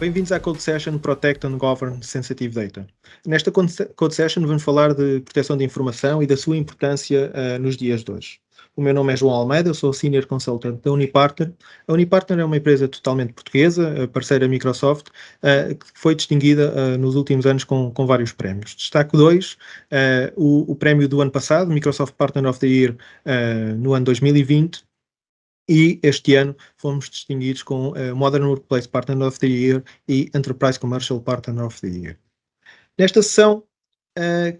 Bem-vindos à Code Session Protect and Govern Sensitive Data. Nesta Code Session vamos falar de proteção de informação e da sua importância nos dias de hoje. O meu nome é João Almeida, eu sou Senior Consultant da Unipartner. A Unipartner é uma empresa totalmente portuguesa, parceira Microsoft, que foi distinguida nos últimos anos com vários prémios. Destaco dois: o prémio do ano passado, Microsoft Partner of the Year, no ano 2020, e este ano fomos distinguidos com Modern Workplace Partner of the Year e Enterprise Commercial Partner of the Year. Nesta sessão,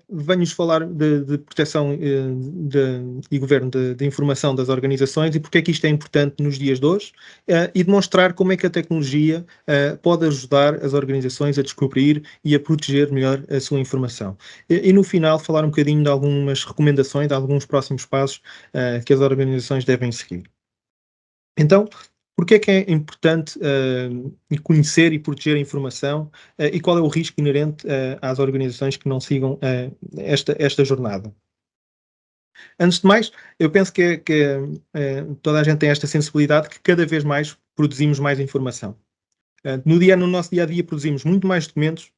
venho-vos falar de proteção e governo de informação das organizações e porque é que isto é importante nos dias de hoje, e demonstrar como é que a tecnologia pode ajudar as organizações a descobrir e a proteger melhor a sua informação. E no final, falar um bocadinho de algumas recomendações, de alguns próximos passos que as organizações devem seguir. Então, porque é que é importante conhecer e proteger a informação e qual é o risco inerente às organizações que não sigam esta jornada? Antes de mais, eu penso que toda a gente tem esta sensibilidade que cada vez mais produzimos mais informação. No nosso dia-a-dia produzimos muito mais documentos,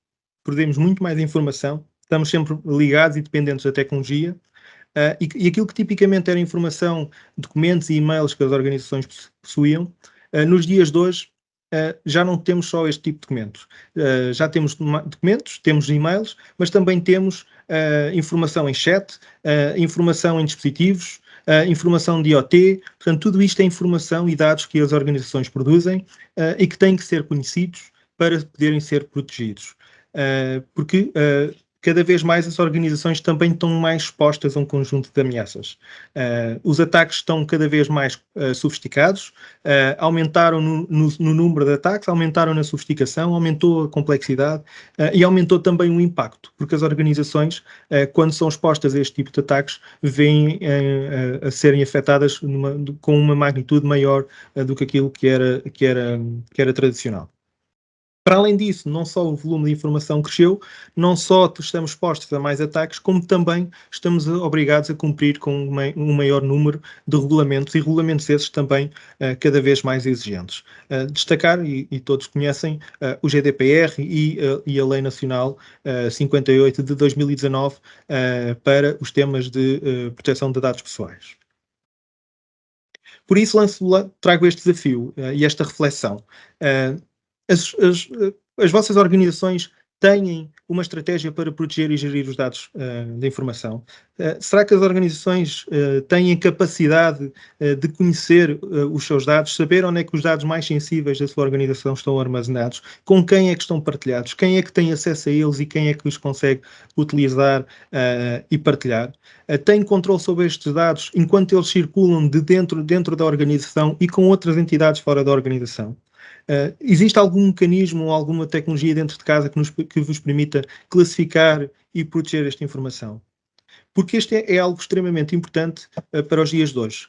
produzimos muito mais informação, estamos sempre ligados e dependentes da tecnologia. E aquilo que tipicamente era informação, documentos e e-mails que as organizações possuíam, nos dias de hoje já não temos só este tipo de documentos. Já temos documentos, temos e-mails, mas também temos informação em chat, informação em dispositivos, informação de IoT. Portanto, tudo isto é informação e dados que as organizações produzem e que têm que ser conhecidos para poderem ser protegidos. Porque cada vez mais as organizações também estão mais expostas a um conjunto de ameaças. Os ataques estão cada vez mais sofisticados, aumentaram no número de ataques, aumentaram na sofisticação, aumentou a complexidade e aumentou também o impacto, porque as organizações, quando são expostas a este tipo de ataques, vêm a serem afetadas com uma magnitude maior do que aquilo que era tradicional. Para além disso, não só o volume de informação cresceu, não só estamos expostos a mais ataques, como também estamos obrigados a cumprir com um maior número de regulamentos, e regulamentos esses também cada vez mais exigentes. Destacar, e todos conhecem, o GDPR e a Lei Nacional 58 de 2019 para os temas de proteção de dados pessoais. Por isso trago este desafio e esta reflexão. As vossas organizações têm uma estratégia para proteger e gerir os dados de informação? Será que as organizações têm a capacidade de conhecer os seus dados, saber onde é que os dados mais sensíveis da sua organização estão armazenados, com quem é que estão partilhados, quem é que tem acesso a eles e quem é que os consegue utilizar e partilhar? Têm controle sobre estes dados enquanto eles circulam dentro da organização e com outras entidades fora da organização? Existe algum mecanismo ou alguma tecnologia dentro de casa que vos permita classificar e proteger esta informação? Porque este é algo extremamente importante para os dias de hoje.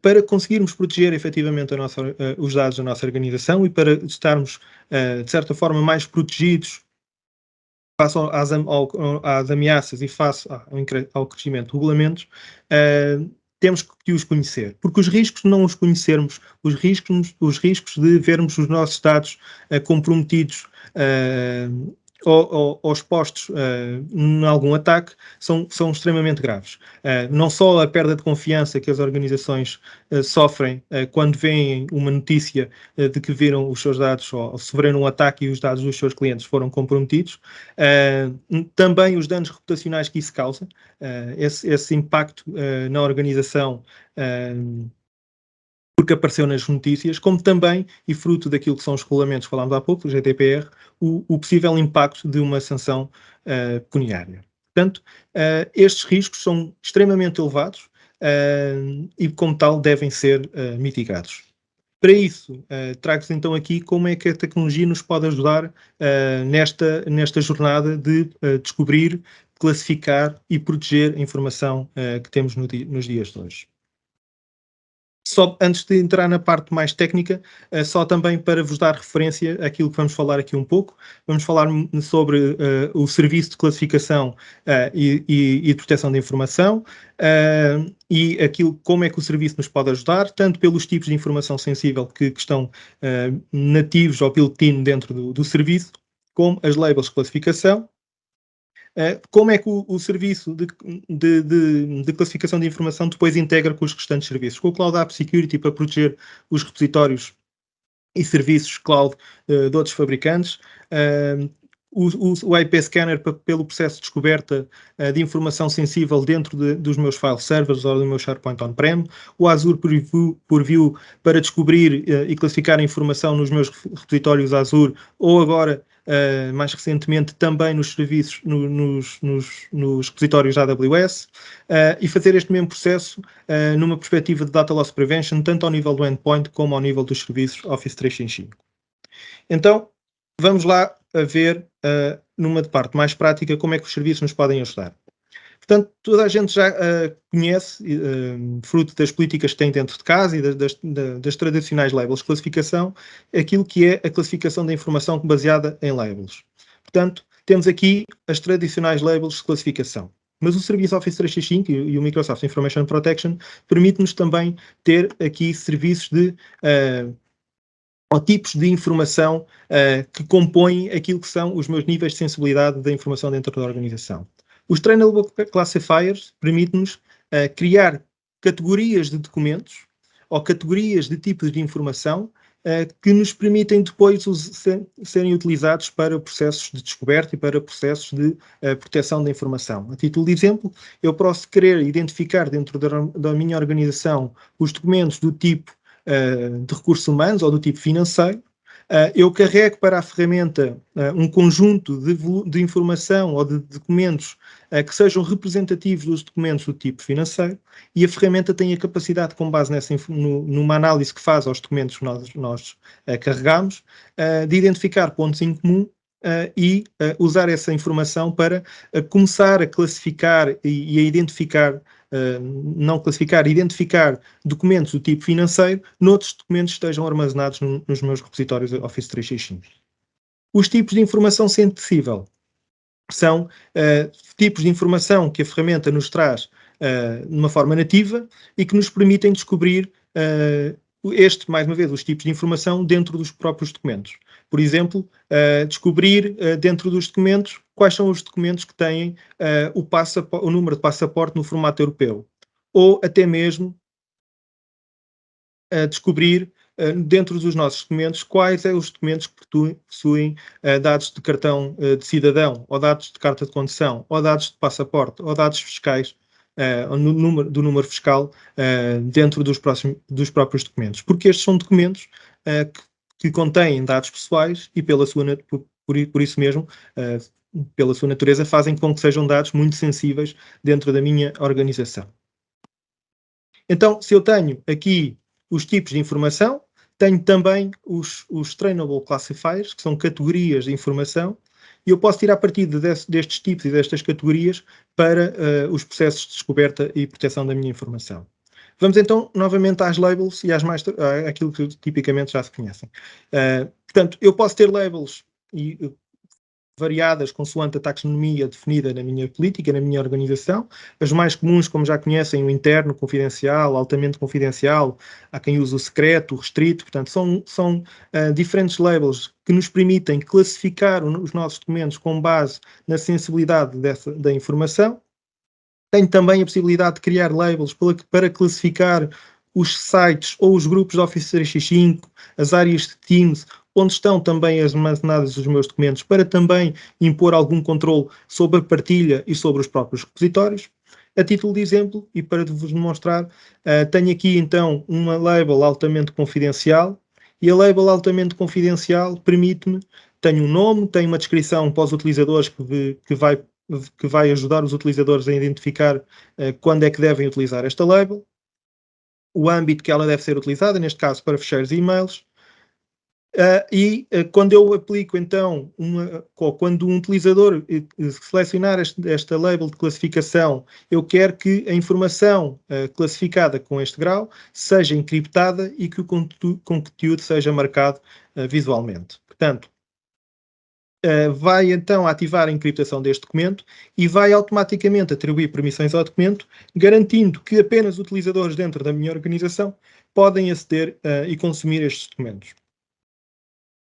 Para conseguirmos proteger efetivamente os dados da nossa organização e para estarmos, de certa forma, mais protegidos face às ameaças e face ao crescimento de regulamentos, temos que os conhecer, porque os riscos de não os conhecermos, os riscos de vermos os nossos dados comprometidos ou expostos em algum ataque são extremamente graves. Não só a perda de confiança que as organizações sofrem quando veem uma notícia de que viram os seus dados ou sofreram um ataque e os dados dos seus clientes foram comprometidos, também os danos reputacionais que isso causa, esse impacto na organização porque apareceu nas notícias, como também, e fruto daquilo que são os regulamentos que falámos há pouco, o GDPR, o possível impacto de uma sanção pecuniária. Portanto, estes riscos são extremamente elevados e, como tal, devem ser mitigados. Para isso, trago-vos então aqui como é que a tecnologia nos pode ajudar nesta jornada de descobrir, classificar e proteger a informação que temos nos dias de hoje. Só antes de entrar na parte mais técnica, só também para vos dar referência àquilo que vamos falar aqui um pouco. Vamos falar sobre o serviço de classificação e de proteção de informação e aquilo, como é que o serviço nos pode ajudar, tanto pelos tipos de informação sensível que estão nativos ao built-in dentro do serviço, como as labels de classificação. Como é que o serviço de classificação de informação depois integra com os restantes serviços? Com o Cloud App Security para proteger os repositórios e serviços cloud de outros fabricantes, o IP Scanner pelo processo de descoberta de informação sensível dentro dos meus file servers ou do meu SharePoint on-prem, o Azure Purview para descobrir e classificar a informação nos meus repositórios Azure, ou agora, mais recentemente, também nos serviços, nos repositórios AWS, e fazer este mesmo processo numa perspectiva de Data Loss Prevention, tanto ao nível do endpoint como ao nível dos serviços Office 365. Então, vamos lá a ver, numa parte mais prática, como é que os serviços nos podem ajudar. Portanto, toda a gente já conhece, fruto das políticas que tem dentro de casa e das tradicionais labels de classificação, aquilo que é a classificação da informação baseada em labels. Portanto, temos aqui as tradicionais labels de classificação. Mas o serviço Office 365 e o Microsoft Information Protection permite-nos também ter aqui serviços ou tipos de informação que compõem aquilo que são os meus níveis de sensibilidade da informação dentro da organização. Os Trainable Classifiers permitem-nos criar categorias de documentos ou categorias de tipos de informação que nos permitem depois serem utilizados para processos de descoberta e para processos de proteção da informação. A título de exemplo, eu posso querer identificar dentro da minha organização os documentos do tipo de recursos humanos ou do tipo financeiro. Eu carrego para a ferramenta um conjunto de informação ou de documentos que sejam representativos dos documentos do tipo financeiro, e a ferramenta tem a capacidade, com base numa análise que faz aos documentos que nós carregamos, de identificar pontos em comum e usar essa informação para começar a classificar e a identificar, não classificar, identificar documentos do tipo financeiro noutros documentos que estejam armazenados nos meus repositórios Office 365. Os tipos de informação sensível são tipos de informação que a ferramenta nos traz de uma forma nativa e que nos permitem descobrir mais uma vez, os tipos de informação dentro dos próprios documentos. Por exemplo, descobrir dentro dos documentos quais são os documentos que têm o número de passaporte no formato europeu. Ou até mesmo descobrir dentro dos nossos documentos quais são os documentos que possuem dados de cartão de cidadão, ou dados de carta de condução, ou dados de passaporte, ou dados fiscais, do número fiscal dentro dos próprios documentos. Porque estes são documentos que contêm dados pessoais e por isso mesmo, pela sua natureza, fazem com que sejam dados muito sensíveis dentro da minha organização. Então, se eu tenho aqui os tipos de informação, tenho também os Trainable Classifiers, que são categorias de informação, e eu posso tirar partido destes tipos e destas categorias para os processos de descoberta e proteção da minha informação. Vamos então novamente às labels e àquilo que tipicamente já se conhecem. Portanto, eu posso ter labels variadas consoante a taxonomia definida na minha política, na minha organização. As mais comuns, como já conhecem, o interno, confidencial, altamente confidencial, há quem use o secreto, o restrito. Portanto, são diferentes labels que nos permitem classificar os nossos documentos com base na sensibilidade da informação. Tenho também a possibilidade de criar labels para classificar os sites ou os grupos de Office 365, as áreas de Teams, onde estão também armazenados os meus documentos, para também impor algum controle sobre a partilha e sobre os próprios repositórios. A título de exemplo, e para vos demonstrar, tenho aqui então uma label altamente confidencial, e a label altamente confidencial permite-me, tenho um nome, tenho uma descrição para os utilizadores que vai ajudar os utilizadores a identificar quando é que devem utilizar esta label, o âmbito que ela deve ser utilizada, neste caso para ficheiros e e-mails, Quando eu aplico, então, quando um utilizador selecionar esta label de classificação, eu quero que a informação classificada com este grau seja encriptada e que o conteúdo seja marcado visualmente. Portanto, vai então ativar a encriptação deste documento e vai automaticamente atribuir permissões ao documento, garantindo que apenas utilizadores dentro da minha organização podem aceder e consumir estes documentos.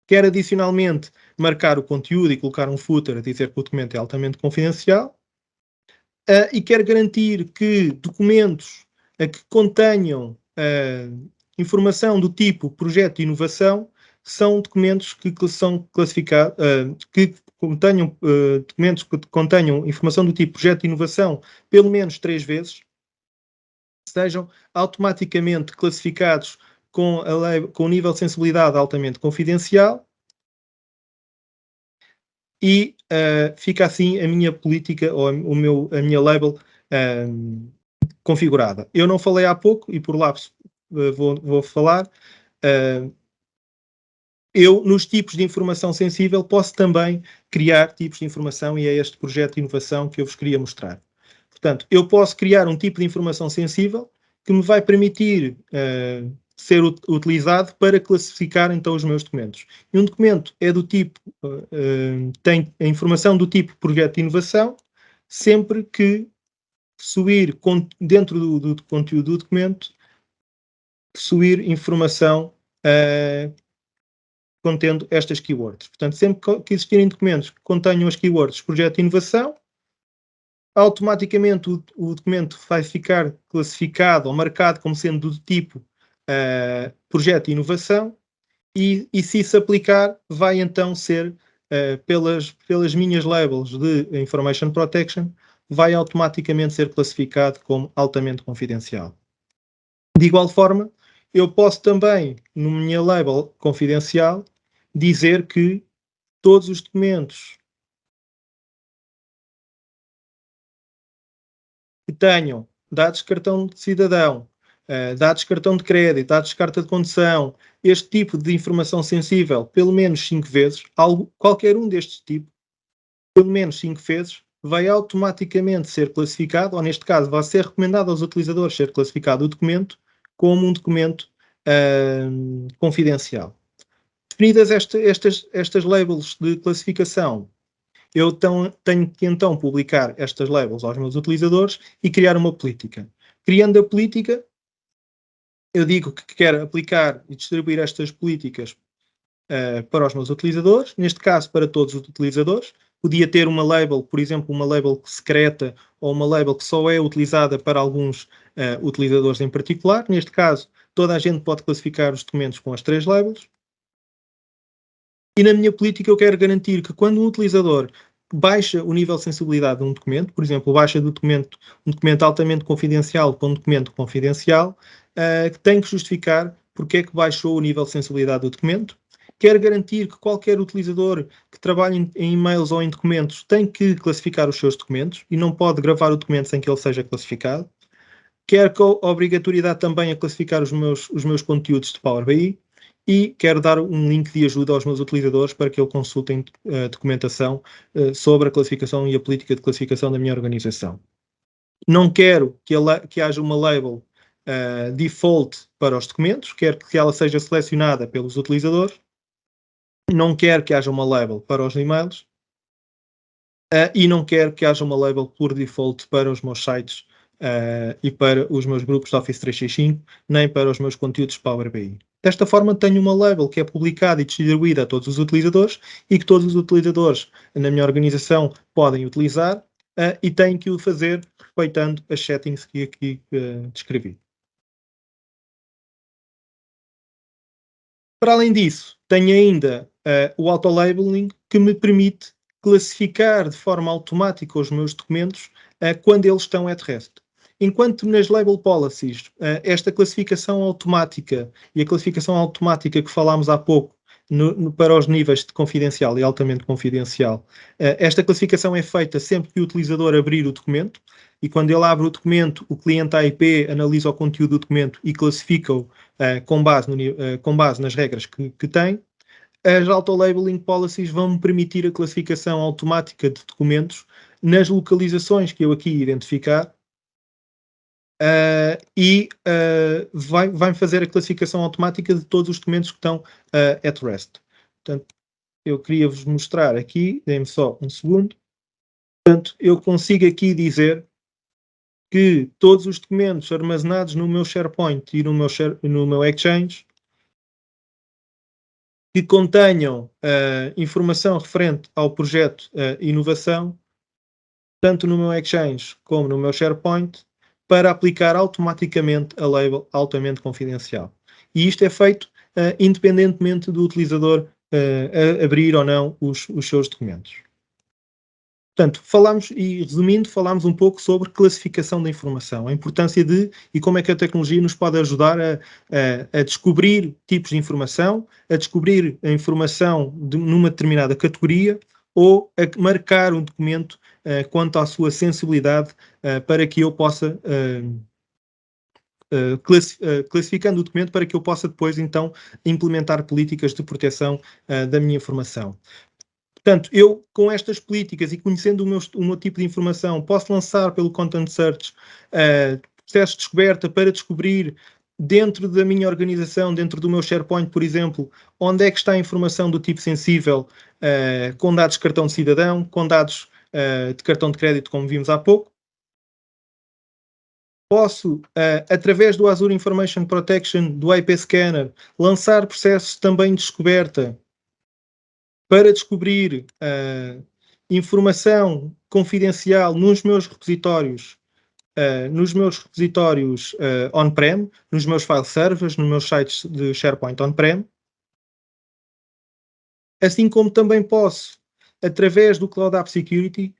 Quer adicionalmente marcar o conteúdo e colocar um footer a dizer que o documento é altamente confidencial, e quer garantir que documentos que contenham informação do tipo projeto de inovação são documentos que são classificados, que contenham documentos que contenham informação do tipo projeto de inovação pelo menos 3 vezes, sejam automaticamente classificados com o nível de sensibilidade altamente confidencial, e fica assim a minha política ou a minha label configurada. Eu não falei há pouco e por lapso vou falar. Eu, nos tipos de informação sensível, posso também criar tipos de informação e é este projeto de inovação que eu vos queria mostrar. Portanto, eu posso criar um tipo de informação sensível que me vai permitir ser utilizado para classificar então os meus documentos. E um documento é do tipo, tem a informação do tipo projeto de inovação, sempre que possuir dentro do conteúdo do documento, possuir informação contendo estas keywords. Portanto, sempre que existirem documentos que contenham as keywords projeto de inovação, automaticamente o documento vai ficar classificado ou marcado como sendo do tipo projeto de inovação e se isso aplicar, vai então ser, pelas minhas labels de Information Protection, vai automaticamente ser classificado como altamente confidencial. De igual forma, eu posso também, na minha label confidencial, dizer que todos os documentos que tenham dados de cartão de cidadão, dados de cartão de crédito, dados de carta de condução, este tipo de informação sensível, pelo menos 5 vezes, qualquer um destes tipos, pelo menos 5 vezes, vai automaticamente ser classificado, ou neste caso vai ser recomendado aos utilizadores ser classificado o documento como um documento confidencial. Definidas estas labels de classificação, eu tenho que então publicar estas labels aos meus utilizadores e criar uma política. Criando a política, eu digo que quero aplicar e distribuir estas políticas para os meus utilizadores, neste caso para todos os utilizadores. Podia ter uma label, por exemplo, uma label secreta ou uma label que só é utilizada para alguns utilizadores em particular. Neste caso, toda a gente pode classificar os documentos com as 3 labels. E na minha política eu quero garantir que quando um utilizador baixa o nível de sensibilidade de um documento, por exemplo, baixa um documento altamente confidencial para um documento confidencial, tem que justificar porque é que baixou o nível de sensibilidade do documento. Quero garantir que qualquer utilizador que trabalhe em e-mails ou em documentos tem que classificar os seus documentos e não pode gravar o documento sem que ele seja classificado. Quero a obrigatoriedade também a classificar os meus conteúdos de Power BI. E quero dar um link de ajuda aos meus utilizadores para que eles consultem documentação sobre a classificação e a política de classificação da minha organização. Não quero que haja uma label default para os documentos, quero que ela seja selecionada pelos utilizadores. Não quero que haja uma label para os e-mails e não quero que haja uma label por default para os meus sites e para os meus grupos de Office 365, nem para os meus conteúdos de Power BI. Desta forma, tenho uma label que é publicada e distribuída a todos os utilizadores e que todos os utilizadores na minha organização podem utilizar e têm que o fazer respeitando as settings que aqui descrevi. Para além disso, tenho ainda o auto-labeling que me permite classificar de forma automática os meus documentos quando eles estão at rest. Enquanto nas label policies, esta classificação automática e a classificação automática que falámos há pouco para os níveis de confidencial e altamente confidencial, esta classificação é feita sempre que o utilizador abrir o documento e quando ele abre o documento, o cliente AIP analisa o conteúdo do documento e classifica-o com base nas regras que tem. as auto-labeling policies vão me permitir a classificação automática de documentos nas localizações que eu aqui identificar, vai-me fazer a classificação automática de todos os documentos que estão at rest. Portanto, eu queria vos mostrar aqui, dê-me só um segundo. Portanto, eu consigo aqui dizer que todos os documentos armazenados no meu SharePoint e no meu Exchange que contenham informação referente ao projeto inovação, tanto no meu Exchange como no meu SharePoint, para aplicar automaticamente a label altamente confidencial. E isto é feito independentemente do utilizador abrir ou não os seus documentos. Portanto, resumindo, falámos um pouco sobre classificação da informação, a importância e como é que a tecnologia nos pode ajudar a descobrir tipos de informação, a descobrir a informação numa determinada categoria ou a marcar um documento quanto à sua sensibilidade para que eu possa, classificando o documento para que eu possa depois, então, implementar políticas de proteção da minha informação. Portanto, eu, com estas políticas e conhecendo o meu tipo de informação, posso lançar pelo Content Search processos de descoberta para descobrir dentro da minha organização, dentro do meu SharePoint, por exemplo, onde é que está a informação do tipo sensível com dados de cartão de cidadão, com dados de cartão de crédito, como vimos há pouco. Posso, através do Azure Information Protection, do IP Scanner, lançar processos também de descoberta para descobrir informação confidencial nos meus repositórios on-prem, nos meus file servers, nos meus sites de SharePoint on-prem. Assim como também posso, através do Cloud App Security,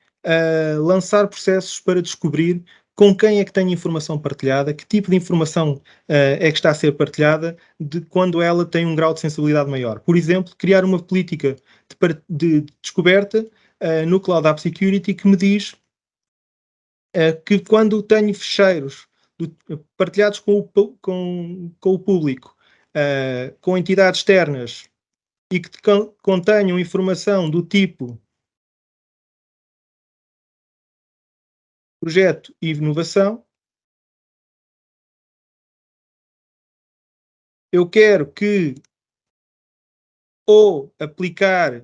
lançar processos para descobrir com quem é que tenho informação partilhada, que tipo de informação é que está a ser partilhada, de quando ela tem um grau de sensibilidade maior. Por exemplo, criar uma política de descoberta no Cloud App Security que me diz que quando tenho ficheiros partilhados com o público, com entidades externas e que contenham informação do tipo projeto e inovação, eu quero que ou aplicar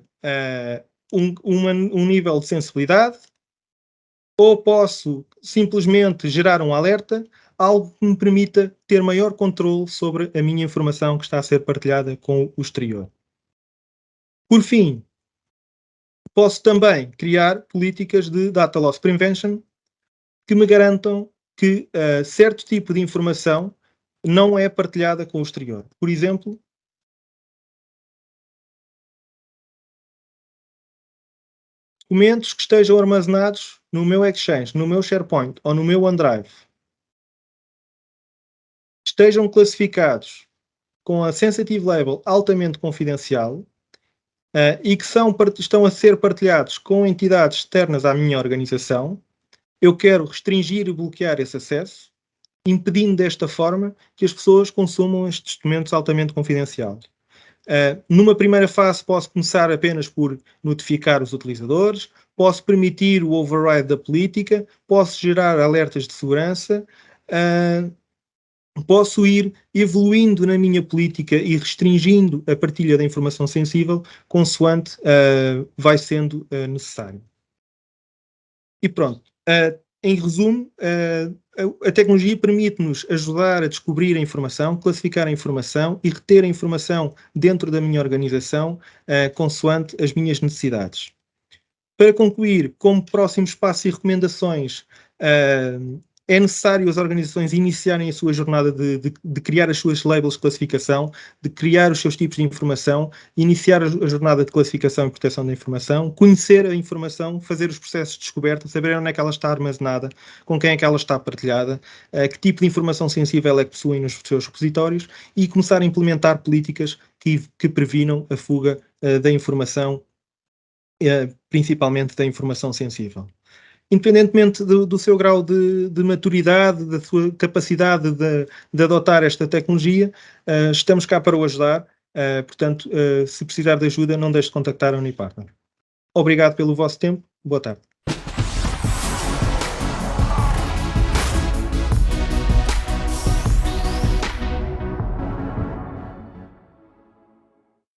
um nível de sensibilidade, ou posso simplesmente gerar um alerta, algo que me permita ter maior controle sobre a minha informação que está a ser partilhada com o exterior. Por fim, posso também criar políticas de Data Loss Prevention que me garantam que certo tipo de informação não é partilhada com o exterior. Por exemplo, documentos que estejam armazenados no meu Exchange, no meu SharePoint ou no meu OneDrive, estejam classificados com a Sensitive Label altamente confidencial e que estão a ser partilhados com entidades externas à minha organização, eu quero restringir e bloquear esse acesso, impedindo desta forma que as pessoas consumam estes documentos altamente confidenciais. Numa primeira fase posso começar apenas por notificar os utilizadores, posso permitir o override da política, posso gerar alertas de segurança, posso ir evoluindo na minha política e restringindo a partilha da informação sensível consoante vai sendo necessário. E pronto. Em resumo, a tecnologia permite-nos ajudar a descobrir a informação, classificar a informação e reter a informação dentro da minha organização consoante as minhas necessidades. Para concluir, como próximos passos e recomendações, é necessário as organizações iniciarem a sua jornada de criar as suas labels de classificação, de criar os seus tipos de informação, iniciar a jornada de classificação e proteção da informação, conhecer a informação, fazer os processos de descoberta, saber onde é que ela está armazenada, com quem é que ela está partilhada, que tipo de informação sensível é que possuem nos seus repositórios e começar a implementar políticas que previnam a fuga da informação, principalmente da informação sensível. Independentemente do seu grau de maturidade, da sua capacidade de adotar esta tecnologia, estamos cá para o ajudar Portanto, se precisar de ajuda, não deixe de contactar a Unipartner. Obrigado pelo vosso tempo. Boa tarde.